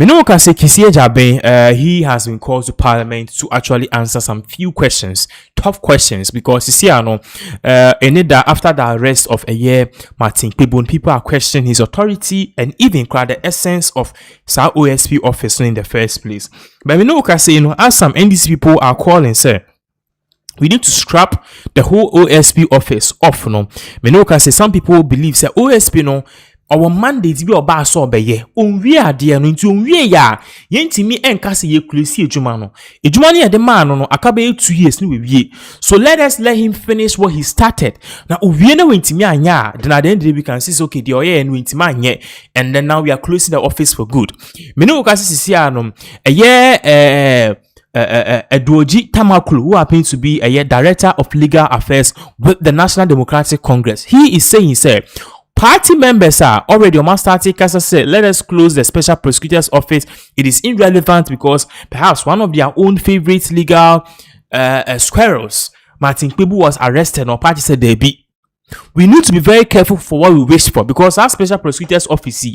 Menoka say Kisiye Jabe, he has been called to Parliament to actually answer some few questions, tough questions, because you see, after the arrest of a year, Martin Kpebu, people are questioning his authority and even the essence of Sa OSP office in the first place. But Menoka say, as some NDC people are calling, sir, we need to scrap the whole OSP office off. Menoka say some people believe say OSP our mandate be oba so obeye onwie ade no nti onwie ya yentimi enka se ye kulesi ejuma no ejuma ne de man no akabe 2 years ni wewie. So let him finish what he started. Na owie na wentimi anya then at the end we can see okay the oye no wentimi anye, and then now we are closing the office for good. Menoka say sisi anom Eduoji Tamakulu, who happens to be a director of legal affairs with the National Democratic Congress, he is saying, sir, party members are already on starting Kasa said, let us close the special prosecutor's office. It is irrelevant because perhaps one of their own favorite legal squirrels, Martin Kpebu, was arrested, or party said they be. We need to be very careful for what we wish for, because our special prosecutor's office,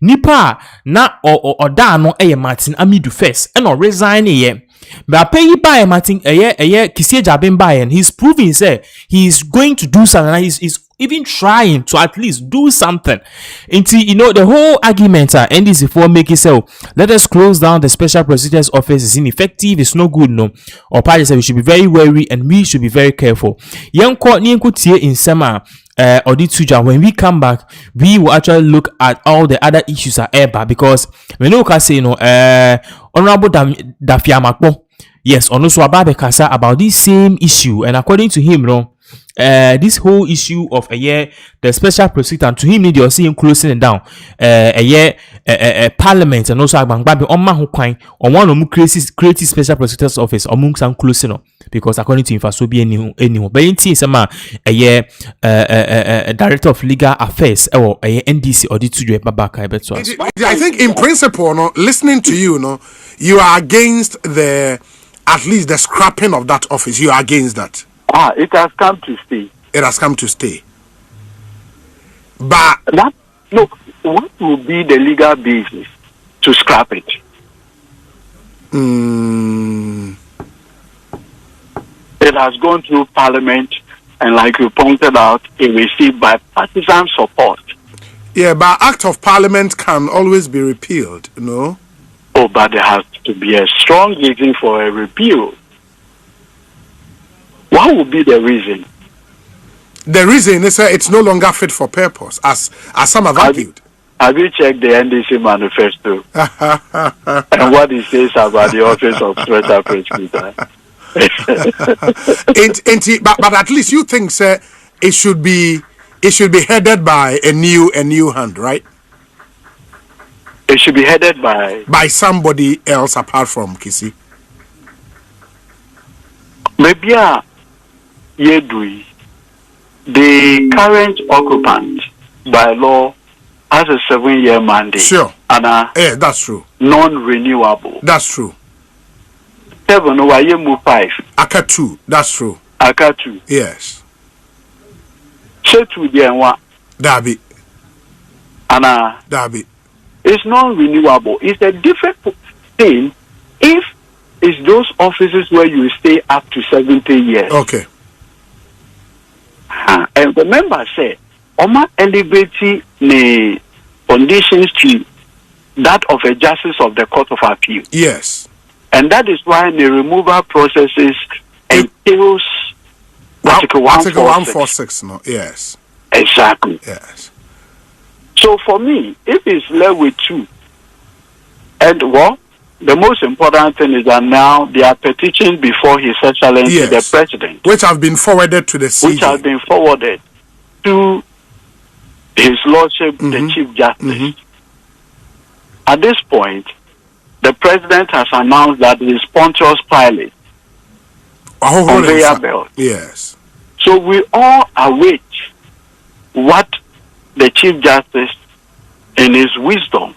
nipa na or da no Martin Amidu first and or resign ye. But pay by Martin Kisiye Jabe, and he's proving say he is going to do something. He's even trying to at least do something. Until the whole argument and this before making so let us close down the special prosecutor's office is ineffective, it's no good, no. Or party said we should be very wary and we should be very careful. Young court in summer when we come back, we will actually look at all the other issues at Eba, because we know say Honorable Dafiamakpo, yes, also Ababe Kasa about this same issue, and according to him, this whole issue of the special prosecutor, to him, they are seeing closing it down. Parliament and also Agbangbabi on Mahukwain on one of creative special prosecutor's office among some closing up, because according to him, for so be anyone. But in Sama, director of legal affairs or NDC or the I think in principle, listening to you, you are against at least the scrapping of that office. You are against that. It has come to stay. It has come to stay. But look, what will be the legal basis to scrap it? It has gone through Parliament, and like you pointed out, it received bipartisan support. Yeah, but Act of Parliament can always be repealed, no? Oh, but there has to be a strong reason for a repeal. What would be the reason? The reason is it's no longer fit for purpose, as some have argued. Have you checked the NDC manifesto and what it says about the office of special prosecutor? But at least you think, sir, it should be headed by a new hand, right? It should be headed by somebody else apart from Kisi. Maybe Yedui, the current occupant by law has a 7-year mandate. Sure. And yeah, that's true. Non-renewable. That's true. 7 over 5. Aka 2. That's true. Aka 2. Yes. Shetu Dienwa. Dabi. And Dabi. It's non-renewable. It's a different thing if it's those offices where you stay up to 70 years. Okay. And remember, say, Oma elevating the conditions to that of a justice of the Court of Appeal. Yes. And that is why the removal processes entails Article 146. No? Yes. Exactly. Yes. So for me, if it's left with 2, and the most important thing is that now there are petitions before His Excellency the President, which have been forwarded to the CJ. Which have been forwarded to His Lordship, the Chief Justice. At this point, the President has announced that he is Pontius Pilate conveyor belt. Yes. So we all await what the Chief Justice, in his wisdom,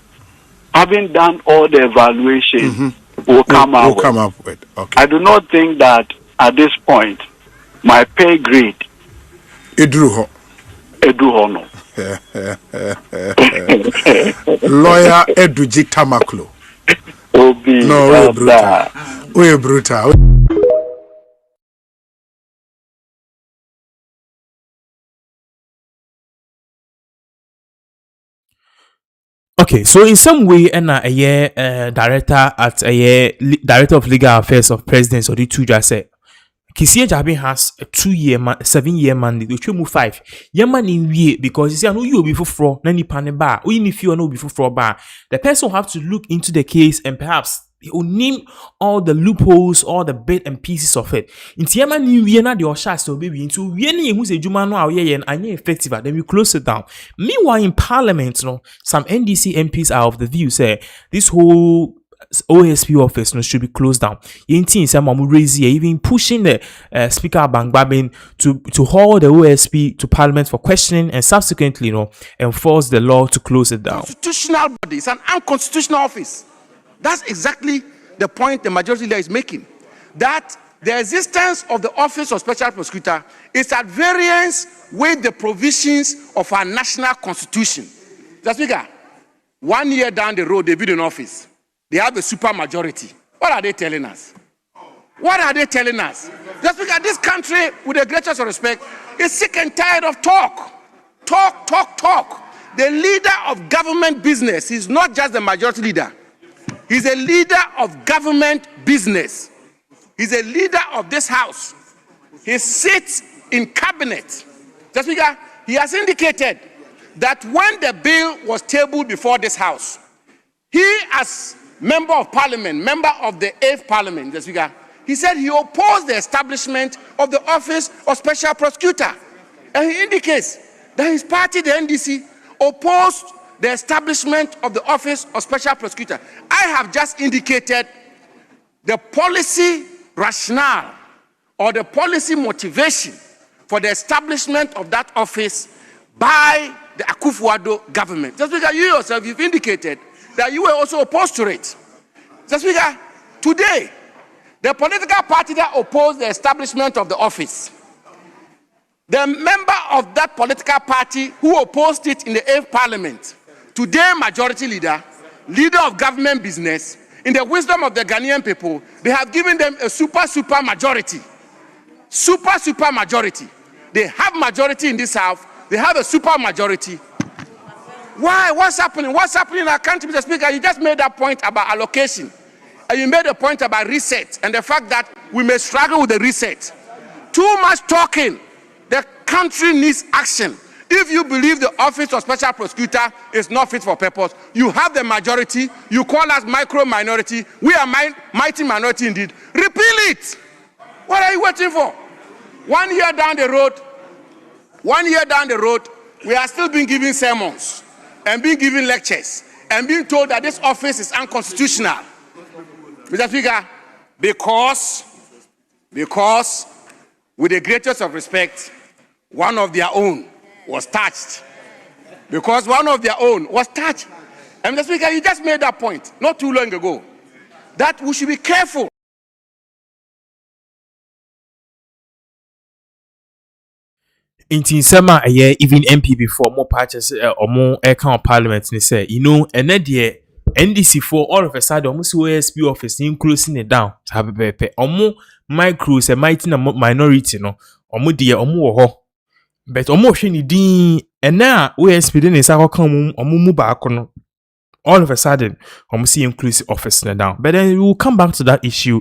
having done all the evaluation, will come up with. Okay. I do not think that at this point, my pay grade, Edruho. No. Lawyer Eduji Tamaklo. Obi, No, we're brutal. We're brutal. Okay, so in some way, and a year director at a year director of legal affairs of presidents or the two just say Kisie Jabi has a 7-year mandate, which will move 5. Yaman in we because you see, I know you will be for nani pane bar, or even if you know before for bar, the person will have to look into the case and perhaps he will name all the loopholes, all the bits and pieces of it. In Yaman, you are not the Osha, so baby, into any who's a Jumano, and effective, then we close it down. Meanwhile, in Parliament, some NDC MPs are of the view, say this whole OSP office should be closed down. Even pushing the Speaker Bangbabin to haul the OSP to Parliament for questioning and subsequently, enforce the law to close it down. Constitutional body, it's an unconstitutional office. That's exactly the point the majority leader is making. That the existence of the Office of Special Prosecutor is at variance with the provisions of our national constitution. The Speaker, 1 year down the road, they build an office. They have a super majority. What are they telling us? What are they telling us? Just because this country, with the greatest respect, is sick and tired of talk. Talk. The leader of government business is not just the majority leader. He's a leader of government business. He's a leader of this house. He sits in cabinet. Just because he has indicated that when the bill was tabled before this house, he as member of parliament, member of the 8th parliament, the speaker, he said he opposed the establishment of the Office of Special Prosecutor. And he indicates that his party, the NDC, opposed the establishment of the Office of Special Prosecutor. I have just indicated the policy rationale or the policy motivation for the establishment of that office by the Akufo-Addo government. Just because you yourself, you've indicated that you were also opposed to it. So Speaker, today, the political party that opposed the establishment of the office, the member of that political party who opposed it in the 8th parliament, today majority leader, leader of government business, in the wisdom of the Ghanaian people, they have given them a super majority. Super majority. They have majority in this house, they have a super majority. Why? What's happening? What's happening in our country, Mr. Speaker? You just made that point about allocation. And you made a point about reset and the fact that we may struggle with the reset. Too much talking. The country needs action. If you believe the Office of Special Prosecutor is not fit for purpose, you have the majority, you call us micro-minority, we are mighty minority indeed. Repeal it. What are you waiting for? 1 year down the road, we are still being given sermons and being given lectures and being told that this office is unconstitutional. Mr. Speaker, because with the greatest of respect, one of their own was touched. Because one of their own was touched. And Mr. Speaker, you just made that point not too long ago, that we should be careful. In summer a year, even MP before more patches or more account parliament, they say, and then the NDC for all of a sudden, almost OSP office, closing it down. Have a pepe, or more micros, a mighty minority, or more dear, or more. But almost any dean, and now OSP then is our come or move back on all of a sudden, almost inclusive office down. But then we will come back to that issue